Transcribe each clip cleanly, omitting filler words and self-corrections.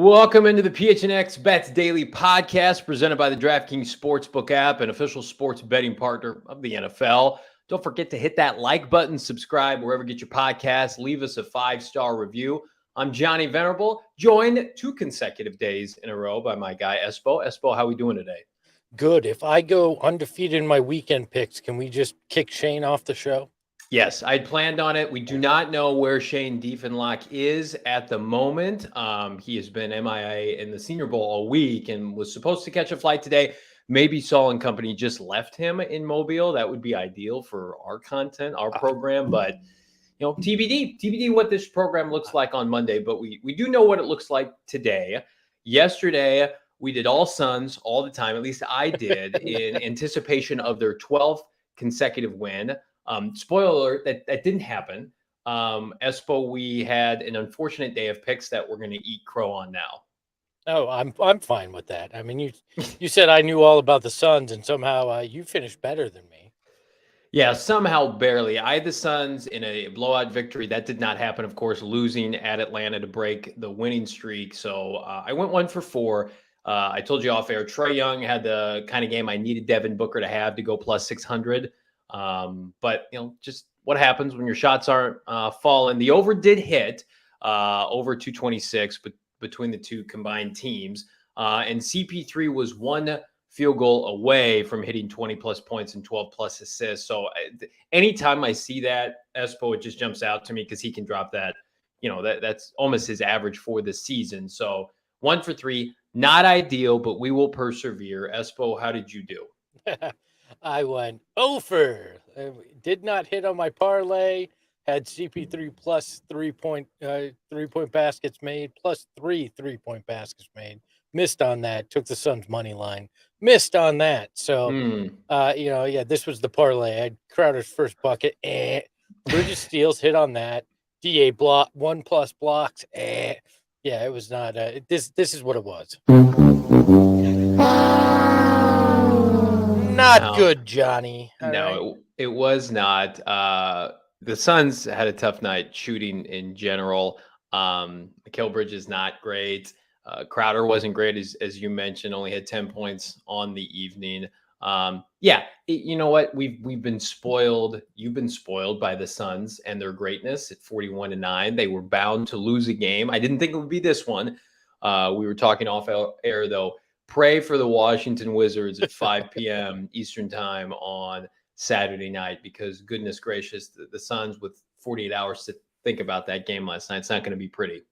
Welcome into the PHNX Bets Daily Podcast presented by the DraftKings Sportsbook app, an official sports betting partner of the NFL. Don't forget to hit that like button, subscribe wherever you get your podcasts, leave us a 5-star review. I'm Johnny Venerable, joined 2 consecutive days in a row by my guy Espo. Espo, how we doing today? Good. If I go undefeated in my weekend picks, can we just kick Shane off the show? Yes, I'd planned on it. We do not know where Shane Diefenlock is at the moment. He has been MIA in the Senior Bowl all week and was supposed to catch a flight today. Maybe Saul and company just left him in Mobile. That would be ideal for our content, our program. But, TBD what this program looks like on Monday. But we do know what it looks like today. Yesterday, we did all Suns all the time. At least I did in anticipation of their 12th consecutive win. Spoiler alert, that didn't happen. Espo, we had an unfortunate day of picks that we're going to eat crow on now. Oh, I'm fine with that. I mean, you said I knew all about the Suns, and somehow you finished better than me. Yeah, somehow barely. I had the Suns in a blowout victory. That did not happen, of course, losing at Atlanta to break the winning streak. So I went 1 for 4. I told you off air, Trae Young had the kind of game I needed Devin Booker to have to go plus 600. But just what happens when your shots aren't falling. The over did hit over 226, but between the two combined teams, and CP3 was 1 field goal away from hitting 20 plus points and 12 plus assists. So anytime I see that, Espo, it just jumps out to me because he can drop that. That's almost his average for the season. So 1 for 3, not ideal, but we will persevere. Espo, how did you do? I went over. Did not hit on my parlay. Had CP3 plus 3-point baskets made, plus 3 3-point baskets made. Missed on that. Took the Suns money line. Missed on that. So, this was the parlay. I had Crowder's first bucket. Bridges steals hit on that. DA block 1+ blocks. Yeah, it was not. This is what it was. Not good, Johnny. No, it was not. The Suns had a tough night shooting in general. Mikal Bridges not great. Crowder wasn't great, as you mentioned, only had 10 points on the evening. You know what? We've been spoiled. You've been spoiled by the Suns and their greatness at 41-9. They were bound to lose a game. I didn't think it would be this one. We were talking off air, though. Pray for the Washington Wizards at 5 p.m. Eastern time on Saturday night, because goodness gracious, the Suns with 48 hours to think about that game last night. It's not going to be pretty.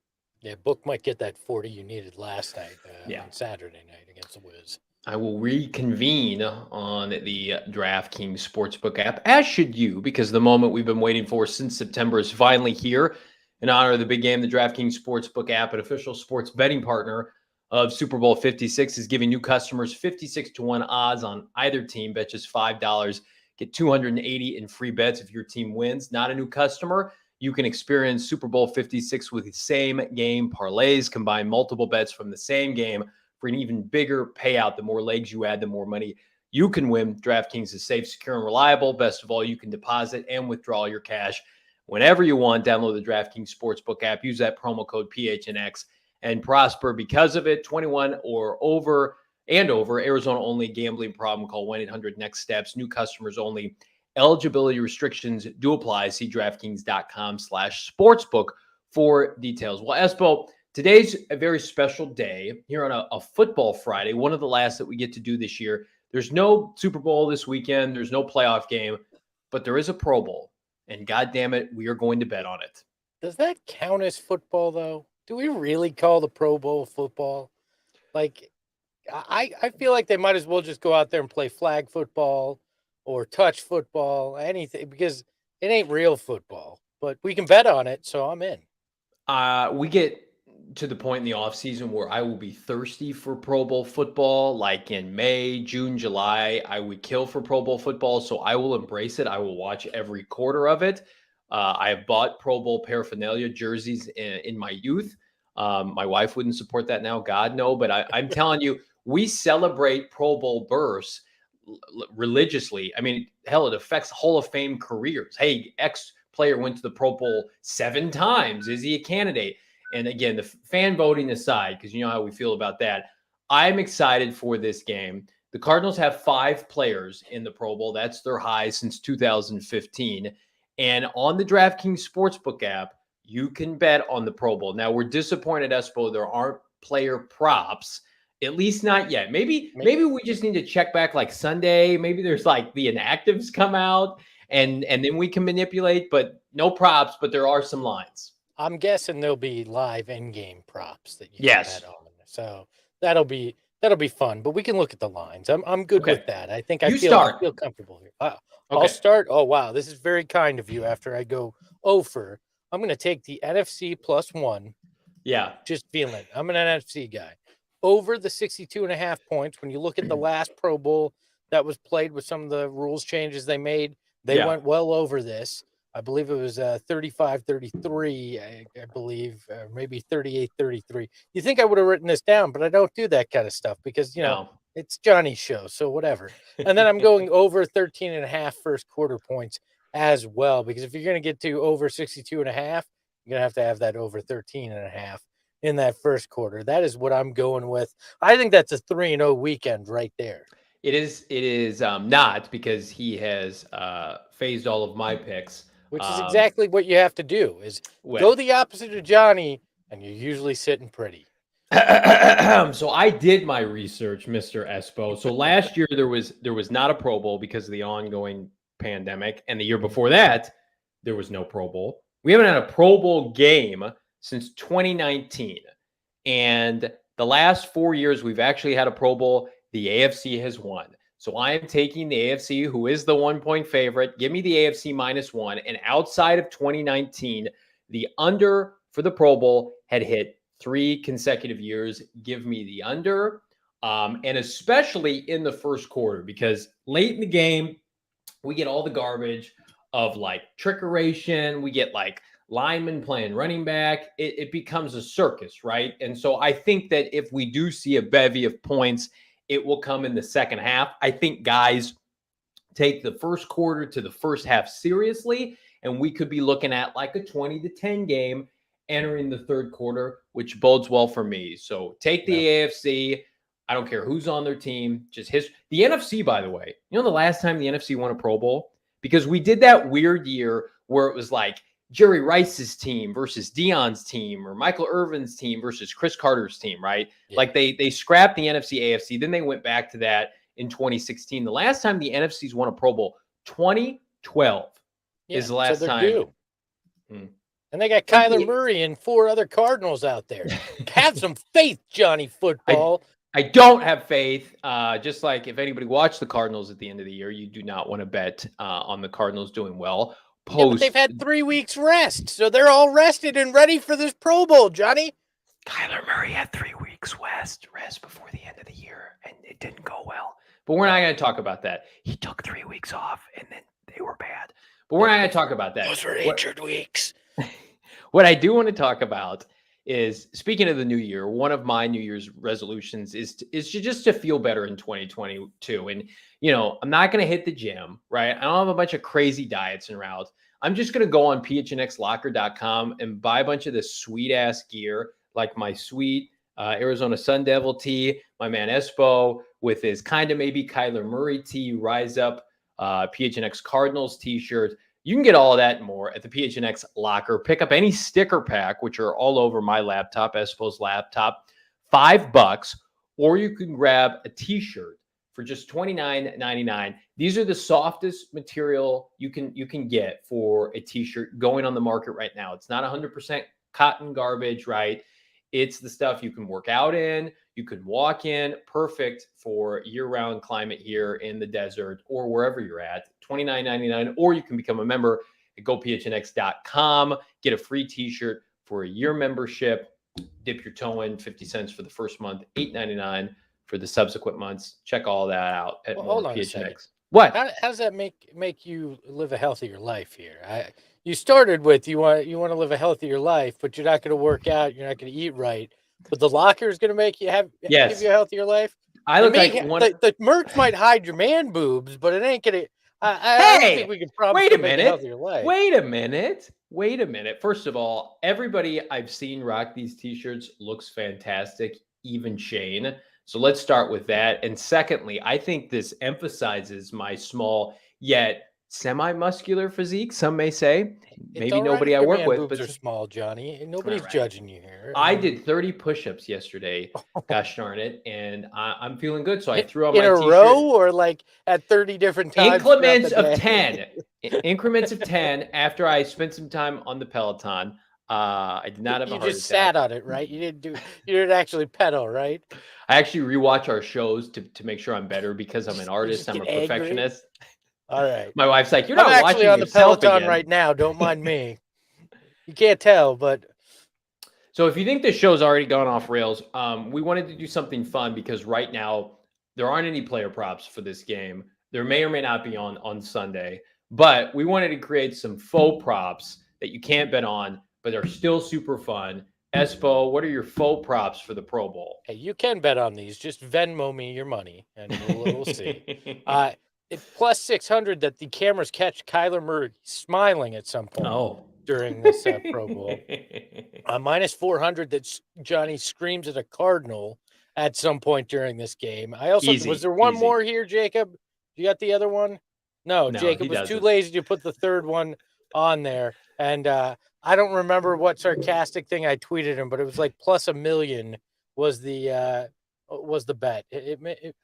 Yeah, Book might get that 40 you needed last night on Saturday night against the Wiz. I will reconvene on the DraftKings Sportsbook app, as should you, because the moment we've been waiting for since September is finally here. In honor of the big game, the DraftKings Sportsbook app, an official sports betting partner of Super Bowl 56, is giving new customers 56-1 odds on either team. Bet just $5. Get 280 in free bets if your team wins. Not a new customer? You can experience Super Bowl 56 with the same game parlays. Combine multiple bets from the same game for an even bigger payout. The more legs you add, the more money you can win. DraftKings is safe, secure, and reliable. Best of all, you can deposit and withdraw your cash whenever you want. Download the DraftKings Sportsbook app. Use that promo code PHNX and prosper because of it. 21 or over and over. Arizona only. Gambling problem? Call 1-800-NEXT-STEPS. New customers only. Eligibility restrictions do apply. See DraftKings.com/sportsbook for details. Well, Espo, today's a very special day here on a football Friday, one of the last that we get to do this year. There's no Super Bowl this weekend. There's no playoff game, but there is a Pro Bowl, and God damn it, we are going to bet on it. Does that count as football, though? Do we really call the Pro Bowl football? Like, I feel like they might as well just go out there and play flag football or touch football, anything, because it ain't real football. But we can bet on it, so I'm in. We get to the point in the offseason where I will be thirsty for Pro Bowl football. Like in May, June, July, I would kill for Pro Bowl football, so I will embrace it. I will watch every quarter of it. I have bought Pro Bowl paraphernalia jerseys in my youth. My wife wouldn't support that now, God no, but I'm telling you, we celebrate Pro Bowl berths religiously. I mean, hell, it affects Hall of Fame careers. Hey, X player went to the Pro Bowl 7 times. Is he a candidate? And again, the fan voting aside, because you know how we feel about that, I'm excited for this game. The Cardinals have 5 players in the Pro Bowl. That's their high since 2015. And on the DraftKings Sportsbook app, you can bet on the Pro Bowl. Now, we're disappointed, Espo, there aren't player props, at least not yet. Maybe we just need to check back like Sunday. Maybe there's like the inactives come out and then we can manipulate, but no props, but there are some lines. I'm guessing there'll be live in-game props that you Yes. can bet on. So that'll be fun, but we can look at the lines. I'm good with that. I think I feel comfortable here. I'll start. Oh, wow. This is very kind of you after I go over. I'm going to take the NFC +1. Yeah. Just feeling it. I'm an NFC guy. Over the 62.5 points. When you look at the last Pro Bowl that was played with some of the rules changes they made, they went well over this. I believe it was 35-33, I believe, maybe 38-33. You think I would have written this down, but I don't do that kind of stuff because, you know, it's Johnny's show, so whatever. And then I'm going over 13.5 first quarter points as well, because if you're going to get to over 62.5, you're going to have that over 13.5 in that first quarter. That is what I'm going with. I think that's a 3-0 weekend right there. It is not, because he has phased all of my picks. Which is exactly what you have to do, is go the opposite of Johnny, and you're usually sitting pretty. So I did my research, Mr. Espo. So last year there was not a Pro Bowl because of the ongoing pandemic, and the year before that there was no Pro Bowl. We haven't had a Pro Bowl game since 2019, and the last 4 years we've actually had a Pro Bowl. The AFC has won. So I am taking the AFC, who is the 1-point favorite. Give me the AFC -1. And outside of 2019, the under for the Pro Bowl had hit 3 consecutive years. Give me the under, and especially in the first quarter, because late in the game, we get all the garbage of like trickeration. We get like linemen playing running back. It becomes a circus, right? And so I think that if we do see a bevy of points, it will come in the second half. I think guys take the first quarter to the first half seriously, and we could be looking at like a 20-10 game entering the third quarter, which bodes well for me. So take the AFC. I don't care who's on their team. Just the NFC, by the way. You know the last time the NFC won a Pro Bowl? Because we did that weird year where it was like Jerry Rice's team versus Dion's team, or Michael Irvin's team versus Chris Carter's team, right? Yeah. Like they scrapped the NFC, AFC. Then they went back to that in 2016. The last time the NFC's won a Pro Bowl, 2012 is the last time. And they got Kyler Murray and 4 other Cardinals out there. Have some faith, Johnny Football. I don't have faith. Just like if anybody watched the Cardinals at the end of the year, you do not want to bet on the Cardinals doing well. But they've had 3 weeks rest, so they're all rested and ready for this Pro Bowl, Johnny. Kyler Murray had 3 weeks rest before the end of the year, and it didn't go well. But we're not going to talk about that. He took 3 weeks off, and then they were bad. But we're not going to talk about that. Those were injured weeks. What I do want to talk about is, speaking of the new year, one of my New Year's resolutions is just to feel better in 2022. And, you know, I'm not going to hit the gym, right? I don't have a bunch of crazy diets and routes. I'm just going to go on PHNXlocker.com and buy a bunch of this sweet ass gear, like my sweet Arizona Sun Devil tee, my man Espo with his kind of maybe Kyler Murray tee, Rise Up PHNX Cardinals t-shirt. You can get all of that and more at the PHNX Locker. Pick up any sticker pack, which are all over my laptop, Espo's laptop, $5, or you can grab a t-shirt for just $29.99. These are the softest material you can get for a t-shirt going on the market right now. It's not 100% cotton garbage, right? It's the stuff you can work out in, you can walk in, perfect for year-round climate here in the desert or wherever you're at, $29.99, or you can become a member at gophnx.com, get a free t-shirt for a year membership, dip your toe in, 50 cents for the first month, $8.99 for the subsequent months. Check all that out at hold on PHNX. What? How does that make you live a healthier life here? You started with you want to live a healthier life, but you're not going to work out, you're not going to eat right. But the locker is going to make you give you a healthier life. I look like the merch might hide your man boobs, but it ain't going to. I don't think we can promise wait a to make minute. A healthier life. Wait a minute. Wait a minute. First of all, everybody I've seen rock these t-shirts looks fantastic, even Shane. So let's start with that. And secondly, I think this emphasizes my small yet semi-muscular physique, some may say. It's Maybe all right nobody if I your work man with, boobs but are small, Johnny. And all nobody's right. judging you here. I did 30 push-ups yesterday. Gosh darn it. And I'm feeling good. So I threw on in my a t-shirt. row or like at 30 different times? Increments throughout the of day? 10. Increments of 10 after I spent some time on the Peloton. I did not have a You heart just attack. sat on it, right? You didn't actually pedal, right? I actually rewatch our shows to make sure I'm better because I'm an artist. I'm a get angry? perfectionist. All right. My wife's like, you're I'm not actually watching on the yourself Peloton again. right now. Don't mind me. You can't tell, but So if you think this show's already gone off rails, we wanted to do something fun because right now there aren't any player props for this game. There may or may not be on Sunday, but we wanted to create some faux props that you can't bet on, but are still super fun. Espo, what are your faux props for the Pro Bowl? hey, you can bet on these. Just Venmo me your money, and we'll see. It's plus 600 that the cameras catch Kyler Murray smiling at some point during this Pro Bowl. Minus 400 that Johnny screams at a Cardinal at some point during this game. I also was there one more here, Jacob? You got the other one? No, Jacob was too lazy to put the third one on there. And I don't remember what sarcastic thing I tweeted him, but it was like plus $1 million was the bet.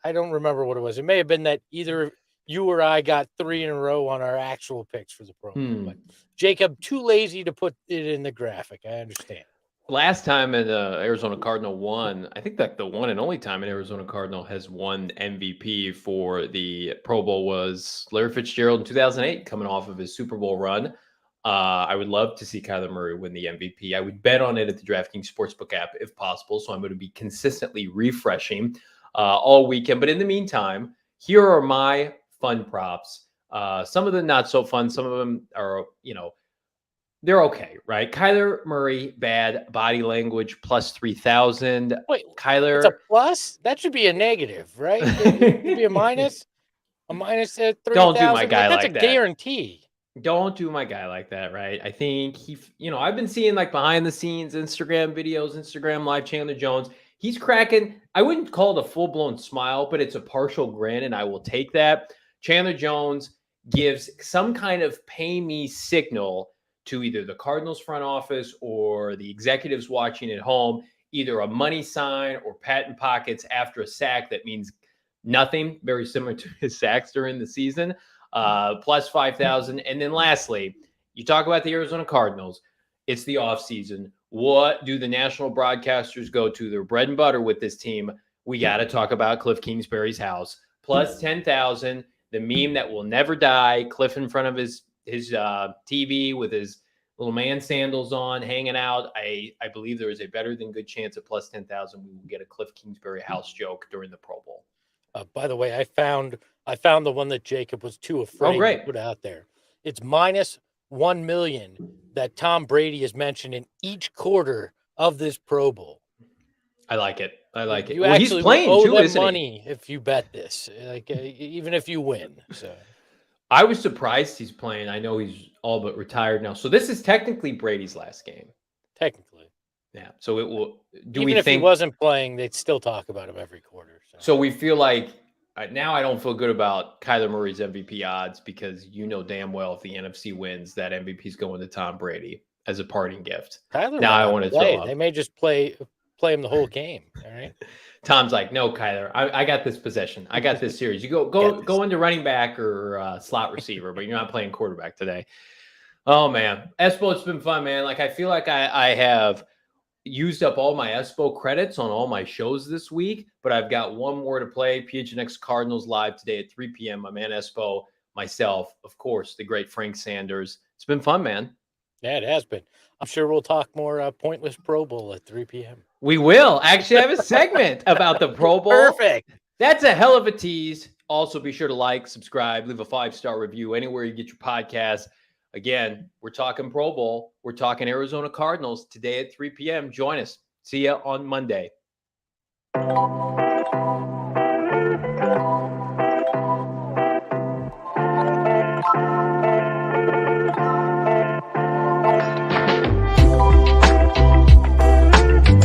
I don't remember what it was. It may have been that either you or I got 3 in a row on our actual picks for the Pro Bowl. But Jacob, too lazy to put it in the graphic. I understand. Last time an Arizona Cardinal won, I think that the one and only time an Arizona Cardinal has won MVP for the Pro Bowl was Larry Fitzgerald in 2008, coming off of his Super Bowl run. I would love to see Kyler Murray win the MVP. I would bet on it at the DraftKings Sportsbook app if possible. So I'm going to be consistently refreshing all weekend. But in the meantime, here are my fun props. Some of them not so fun. Some of them are, they're okay, right? Kyler Murray, bad body language, plus 3,000. Wait, Kyler. It's a plus? That should be a negative, right? It should be a minus. A minus at 3,000. Don't do my guy That's like a that. guarantee. Don't do my guy like that, right? I think I've been seeing like behind the scenes Instagram videos, Instagram live Chandler Jones. He's cracking. I wouldn't call it a full blown smile, but it's a partial grin, and I will take that. Chandler Jones gives some kind of pay me signal to either the Cardinals front office or the executives watching at home, either a money sign or patent pockets after a sack that means nothing, very similar to his sacks during the season. Plus 5,000. And then lastly, you talk about the Arizona Cardinals. It's the offseason. What do the national broadcasters go to? Their bread and butter with this team. We got to talk about Cliff Kingsbury's house. Plus 10,000. The meme that will never die. Cliff in front of his TV with his little man sandals on, hanging out. I believe there is a better than good chance at plus 10,000 we will get a Cliff Kingsbury house joke during the Pro Bowl. By the way, I found the one that Jacob was too afraid to put out there. It's minus 1 million that Tom Brady is mentioned in each quarter of this Pro Bowl. I like it. You actually he's playing owe too, them money if you bet this, like even if you win. So I was surprised he's playing. I know he's all but retired now. So this is technically Brady's last game. Technically. Yeah. So it will. Even if he wasn't playing, they'd still talk about him every quarter. So we feel like now I don't feel good about Kyler Murray's MVP odds because damn well if the NFC wins, that MVP is going to Tom Brady as a parting gift. Kyler now I want to throw up. They may just play him the whole game. All right. Tom's like, no, Kyler, I got this possession. I got this series. You go into running back or slot receiver, but you're not playing quarterback today. Oh man, Espo, it's been fun, man. Like I feel like I have used up all my Espo credits on all my shows this week, but I've got one more to play. PHNX Cardinals live today at 3 p.m. My man Espo, myself, of course, the great Frank Sanders. It's been fun, man. Yeah, it has been. I'm sure we'll talk more pointless Pro Bowl at 3 p.m. We will actually have a segment about the Pro Bowl. Perfect. That's a hell of a tease. Also, be sure to like, subscribe, leave a 5-star review anywhere you get your podcast. Again, we're talking Pro Bowl. We're talking Arizona Cardinals today at 3 p.m. Join us. See you on Monday.